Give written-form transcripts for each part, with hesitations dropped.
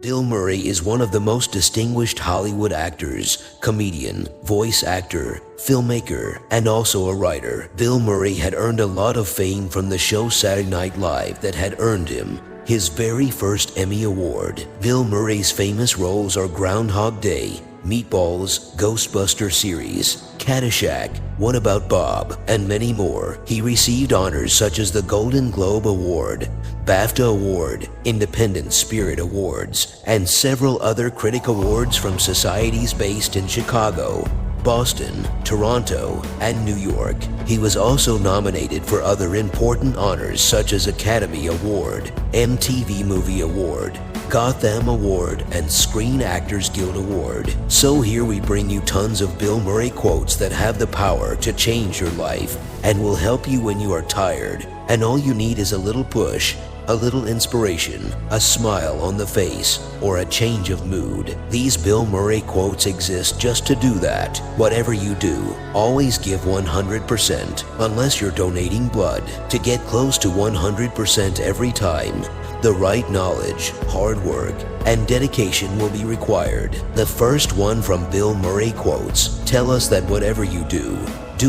Bill Murray is one of the most distinguished Hollywood actors, comedian, voice actor, filmmaker, and also a writer. Bill Murray had earned a lot of fame from the show Saturday Night Live that had earned him his very first Emmy Award. Bill Murray's famous roles are Groundhog Day, Meatballs, Ghostbuster series, Caddyshack, What About Bob, and many more. He received honors such as the Golden Globe Award, BAFTA Award, Independent Spirit Awards, and several other critic awards from societies based in Chicago, Boston, Toronto, and New York. He was also nominated for other important honors such as Academy Award, MTV Movie Award, Gotham Award, and Screen Actors Guild Award. So here we bring you tons of Bill Murray quotes that have the power to change your life and will help you when you are tired, and all you need is a little push, a little inspiration, a smile on the face, or a change of mood. These Bill Murray quotes exist just to do that. Whatever you do, always give 100%, unless you're donating blood, to get close to 100% every time. The right knowledge, hard work, and dedication will be required. The first one from Bill Murray quotes tell us that whatever you do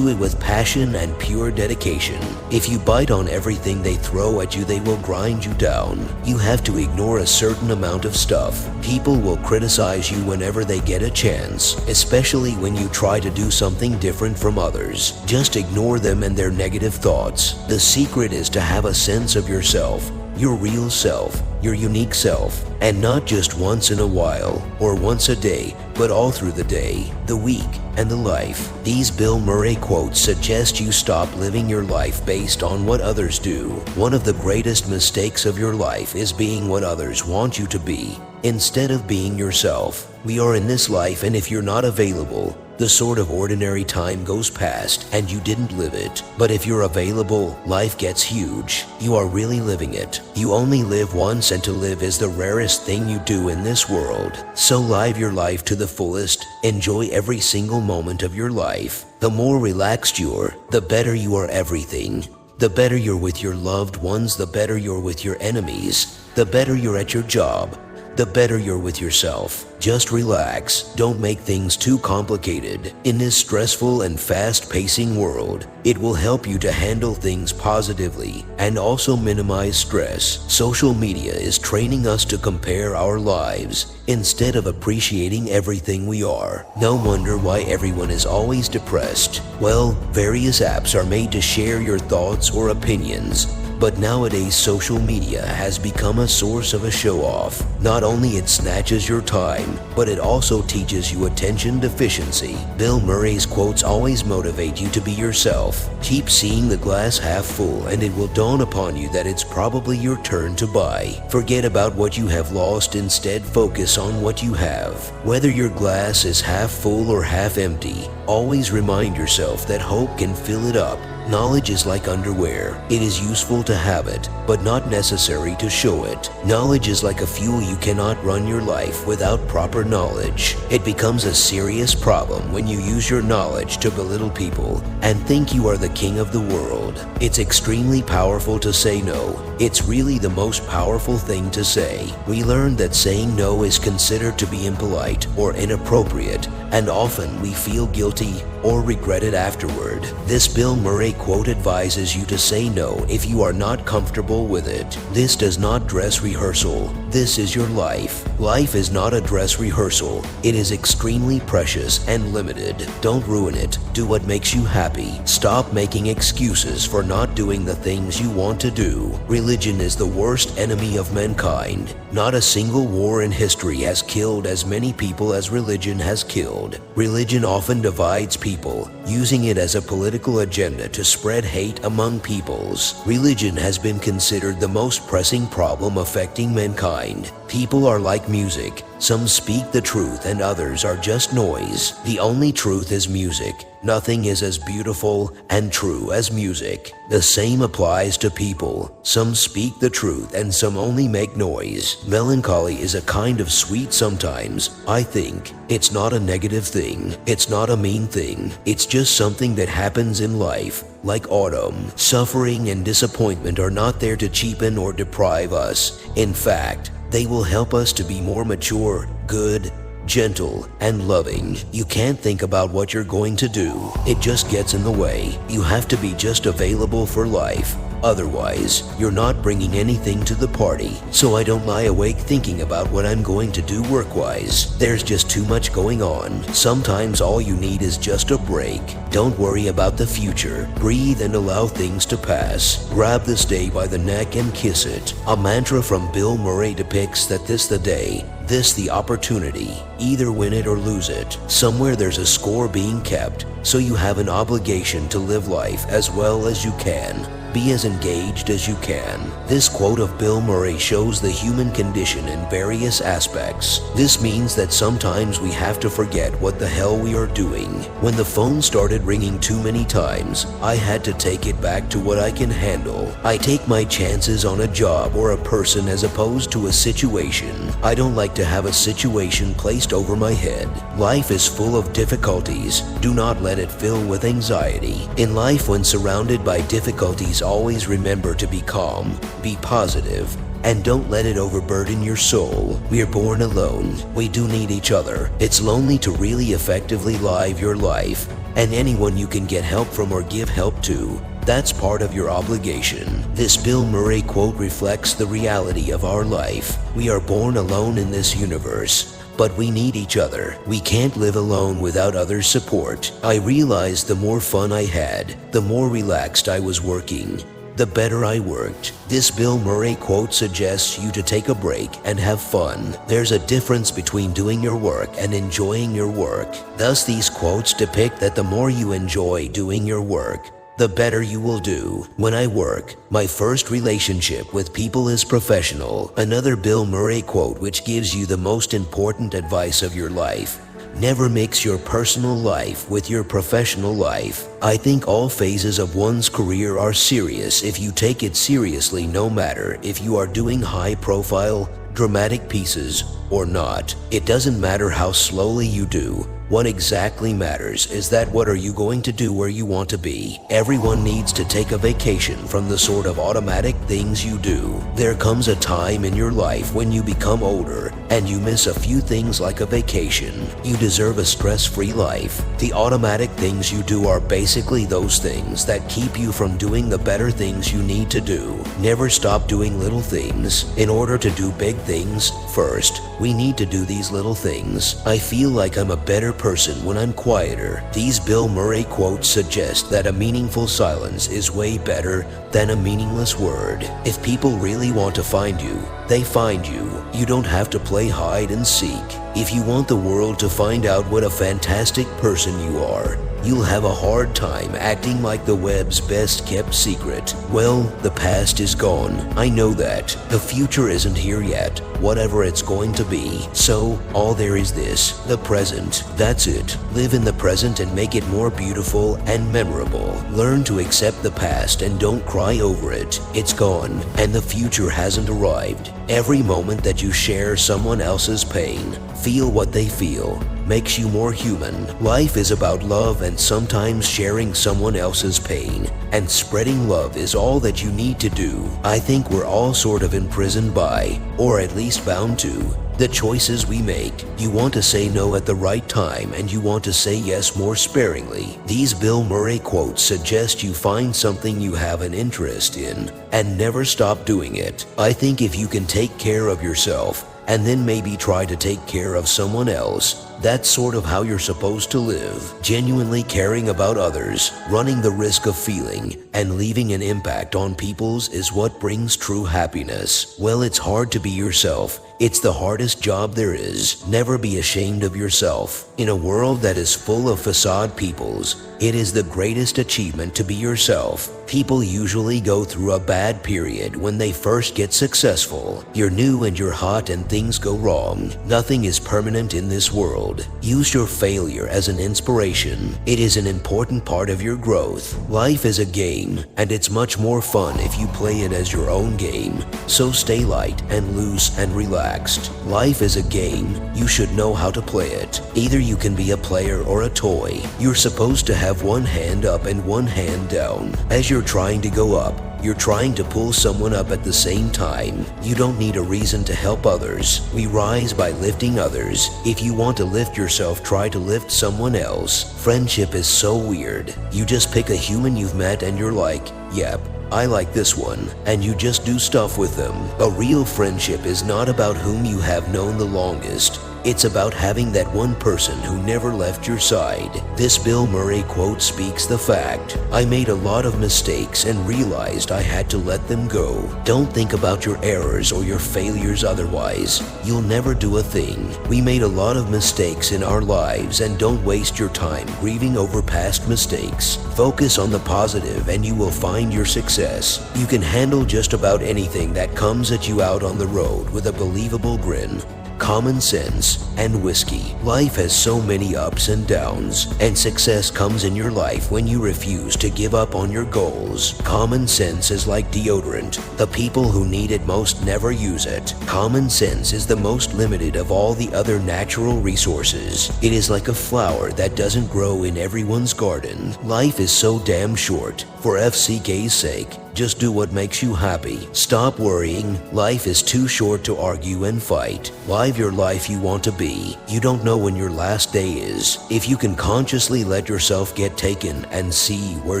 it with passion and pure dedication. If you bite on everything they throw at you, they will grind you down. You have to ignore a certain amount of stuff. People will criticize you whenever they get a chance, especially when you try to do something different from others. Just ignore them and their negative thoughts. The secret is to have a sense of yourself, your real self, your unique self, and not just once in a while or once a day, but all through the day, the week, and the life. These Bill Murray quotes suggest you stop living your life based on what others do. One of the greatest mistakes of your life is being what others want you to be, instead of being yourself. We are in this life, and if you're not available, the sort of ordinary time goes past and you didn't live it. But if you're available, life gets huge. You are really living it. You only live once, and to live is the rarest thing you do in this world. So live your life to the fullest. Enjoy every single moment of your life. The more relaxed you're, the better you are everything. The better you're with your loved ones, the better you're with your enemies. The better you're at your job, the better you're with yourself. Just relax. Don't make things too complicated. In this stressful and fast-pacing world, it will help you to handle things positively and also minimize stress. Social media is training us to compare our lives instead of appreciating everything we are. No wonder why everyone is always depressed. Well, various apps are made to share your thoughts or opinions. But nowadays, social media has become a source of a show-off. Not only it snatches your time, but it also teaches you attention deficiency. Bill Murray's quotes always motivate you to be yourself. Keep seeing the glass half full, and it will dawn upon you that it's probably your turn to buy. Forget about what you have lost. Instead, focus on what you have. Whether your glass is half full or half empty, always remind yourself that hope can fill it up. Knowledge is like underwear. It is useful to have it, but not necessary to show it. Knowledge is like a fuel. You cannot run your life without proper knowledge. It becomes a serious problem when you use your knowledge to belittle people and think you are the king of the world. It's extremely powerful to say no. It's really the most powerful thing to say. We learned that saying no is considered to be impolite or inappropriate, and often we feel guilty or regret it afterward. This Bill Murray quote advises you to say no if you are not comfortable with it. This does not dress rehearsal. This is your life. Life is not a dress rehearsal. It is extremely precious and limited. Don't ruin it. Do what makes you happy. Stop making excuses for not doing the things you want to do. Religion is the worst enemy of mankind. Not a single war in history has killed as many people as religion has killed. Religion often divides people, using it as a political agenda to spread hate among peoples. Religion has been considered the most pressing problem affecting mankind. People are like music. Some speak the truth and others are just noise. The only truth is music. Nothing is as beautiful and true as music. The same applies to people. Some speak the truth and some only make noise. Melancholy is a kind of sweet sometimes, I think. It's not a negative thing. It's not a mean thing. It's just something that happens in life. Like autumn, suffering and disappointment are not there to cheapen or deprive us. In fact, They will help us to be more mature, good, gentle, and loving. You can't think about what you're going to do. It just gets in the way. You have to be just available for life. Otherwise, you're not bringing anything to the party. So I don't lie awake thinking about what I'm going to do work-wise. There's just too much going on. Sometimes all you need is just a break. Don't worry about the future. Breathe and allow things to pass. Grab this day by the neck and kiss it. A mantra from Bill Murray depicts that this the day, this the opportunity. Either win it or lose it. Somewhere there's a score being kept, so you have an obligation to live life as well as you can. Be as engaged as you can. This quote of Bill Murray shows the human condition in various aspects. This means that sometimes we have to forget what the hell we are doing. When the phone started ringing too many times, I had to take it back to what I can handle. I take my chances on a job or a person as opposed to a situation. I don't like to have a situation placed over my head. Life is full of difficulties. Do not let it fill with anxiety. In life, when surrounded by difficulties, always remember to be calm, be positive, and don't let it overburden your soul. We are born alone. We do need each other. It's lonely to really effectively live your life, and anyone you can get help from or give help to, that's part of your obligation. This Bill Murray quote reflects the reality of our life. We are born alone in this universe, but we need each other. We can't live alone without others' support. I realized the more fun I had, the more relaxed I was working, the better I worked. This Bill Murray quote suggests you to take a break and have fun. There's a difference between doing your work and enjoying your work. Thus, these quotes depict that the more you enjoy doing your work, the better you will do. When I work, my first relationship with people is professional. Another Bill Murray quote which gives you the most important advice of your life: never mix your personal life with your professional life. I think all phases of one's career are serious if you take it seriously, no matter if you are doing high-profile, dramatic pieces or not. It doesn't matter how slowly you do. What exactly matters is that what are you going to do where you want to be. Everyone needs to take a vacation from the sort of automatic things you do. There comes a time in your life when you become older and you miss a few things like a vacation. You deserve a stress-free life. The automatic things you do are basically those things that keep you from doing the better things you need to do. Never stop doing little things. In order to do big things, first, we need to do these little things. I feel like I'm a better person when I'm quieter. These Bill Murray quotes suggest that a meaningful silence is way better than a meaningless word. If people really want to find you, they find you. You don't have to play hide and seek. If you want the world to find out what a fantastic person you are, you'll have a hard time acting like the web's best kept secret. Well, the past is gone. I know that. The future isn't here yet, whatever it's going to be. So, all there is this, the present. That's it. Live in the present and make it more beautiful and memorable. Learn to accept the past and don't cry over it. It's gone, and the future hasn't arrived. Every moment that you share someone else's pain, feel what they feel, makes you more human. Life is about love, and sometimes sharing someone else's pain and spreading love is all that you need to do. I think we're all sort of imprisoned by, or at least bound to, the choices we make. You want to say no at the right time, and you want to say yes more sparingly. These Bill Murray quotes suggest you find something you have an interest in and never stop doing it. I think if you can take care of yourself and then maybe try to take care of someone else, that's sort of how you're supposed to live. Genuinely caring about others, running the risk of feeling, and leaving an impact on people's is what brings true happiness. Well, it's hard to be yourself. It's the hardest job there is. Never be ashamed of yourself. In a world that is full of facade peoples, it is the greatest achievement to be yourself. People usually go through a bad period when they first get successful. You're new and you're hot and things go wrong. Nothing is permanent in this world. Use your failure as an inspiration. It is an important part of your growth. Life is a game, and it's much more fun if you play it as your own game. So stay light and loose and relaxed. Life is a game. You should know how to play it. Either you can be a player or a toy. You're supposed to have one hand up and one hand down. As you're trying to go up, You're trying to pull someone up at the same time. You don't need a reason to help others. We rise by lifting others. If you want to lift yourself, try to lift someone else. Friendship is so weird. You just pick a human you've met and you're like, yep, I like this one, and you just do stuff with them. A real friendship is not about whom you have known the longest. It's about having that one person who never left your side. This Bill Murray quote speaks the fact. I made a lot of mistakes and realized I had to let them go. Don't think about your errors or your failures otherwise. You'll never do a thing. We made a lot of mistakes in our lives, and don't waste your time grieving over past mistakes. Focus on the positive and you will find your success. You can handle just about anything that comes at you out on the road with a believable grin. Common sense and whiskey. Life has so many ups and downs, and success comes in your life when you refuse to give up on your goals. Common sense is like deodorant. The people who need it most never use it. Common sense is the most limited of all the other natural resources. It is like a flower that doesn't grow in everyone's garden. Life is so damn short. For FCK's sake, just do what makes you happy. Stop worrying. Life is too short to argue and fight. Live your life you want to be. You don't know when your last day is. If you can consciously let yourself get taken and see where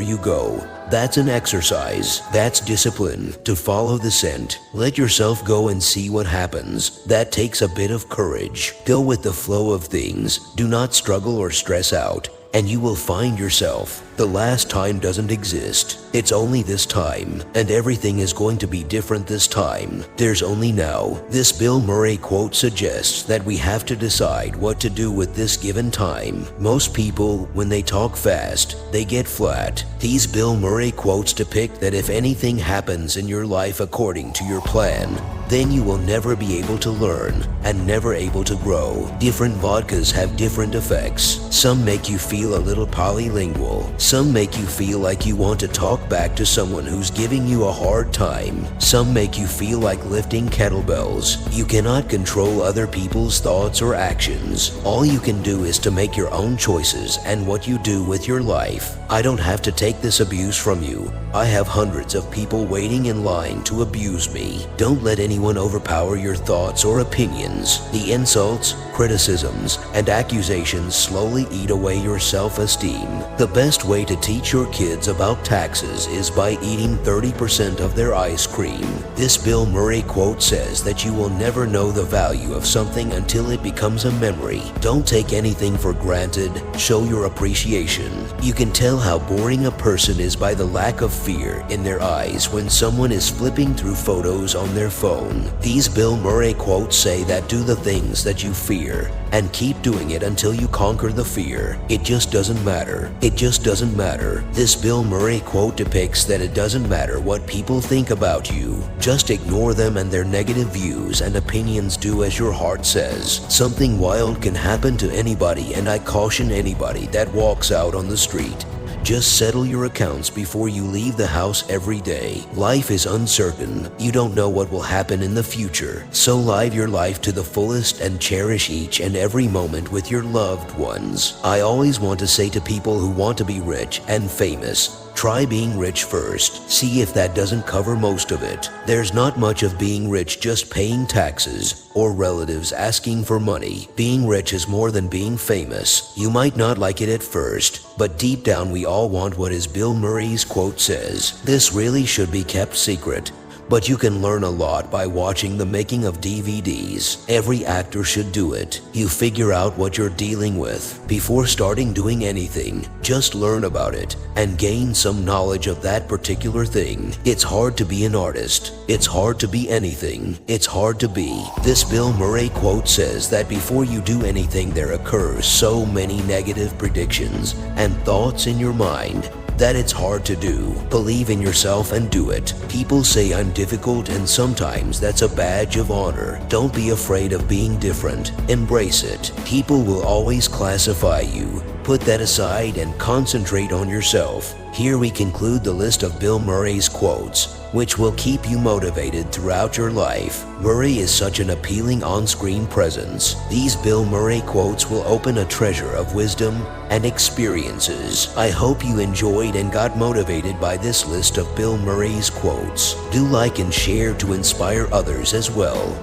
you go, that's an exercise. That's discipline. To follow the scent. Let yourself go and see what happens. That takes a bit of courage. Go with the flow of things. Do not struggle or stress out, and you will find yourself. The last time doesn't exist. It's only this time, and everything is going to be different this time. There's only now. This Bill Murray quote suggests that we have to decide what to do with this given time. Most people, when they talk fast, they get flat. These Bill Murray quotes depict that if anything happens in your life according to your plan, then you will never be able to learn and never able to grow. Different vodkas have different effects. Some make you feel a little polylingual. Some make you feel like you want to talk back to someone who's giving you a hard time. Some make you feel like lifting kettlebells. You cannot control other people's thoughts or actions. All you can do is to make your own choices and what you do with your life. I don't have to take this abuse from you. I have hundreds of people waiting in line to abuse me. Don't let anyone overpower your thoughts or opinions. The insults, criticisms, and accusations slowly eat away your self-esteem. The best way to teach your kids about taxes is by eating 30% of their ice cream. This Bill Murray quote says that you will never know the value of something until it becomes a memory. Don't take anything for granted. Show your appreciation. You can tell how boring a person is by the lack of fear in their eyes when someone is flipping through photos on their phone. These Bill Murray quotes say that do the things that you fear and keep doing it until you conquer the fear. It just doesn't matter. It just doesn't matter. This Bill Murray quote depicts that it doesn't matter what people think about you. Just ignore them and their negative views and opinions. Do as your heart says. Something wild can happen to anybody, and I caution anybody that walks out on the street. Just settle your accounts before you leave the house every day. Life is uncertain. You don't know what will happen in the future. So live your life to the fullest and cherish each and every moment with your loved ones. I always want to say to people who want to be rich and famous, try being rich first. See if that doesn't cover most of it. There's not much of being rich just paying taxes or relatives asking for money. Being rich is more than being famous. You might not like it at first, but deep down we all want what is Bill Murray's quote says. This really should be kept secret. But you can learn a lot by watching the making of DVDs. Every actor should do it. You figure out what you're dealing with. Before starting doing anything, just learn about it and gain some knowledge of that particular thing. It's hard to be an artist. It's hard to be anything. It's hard to be. This Bill Murray quote says that before you do anything, there occurs so many negative predictions and thoughts in your mind that it's hard to do. Believe in yourself and do it. People say I'm difficult, and sometimes that's a badge of honor. Don't be afraid of being different. Embrace it. People will always classify you Put that aside and concentrate on yourself. Here we conclude the list of Bill Murray's quotes, which will keep you motivated throughout your life. Murray is such an appealing on-screen presence. These Bill Murray quotes will open a treasure of wisdom and experiences. I hope you enjoyed and got motivated by this list of Bill Murray's quotes. Do like and share to inspire others as well.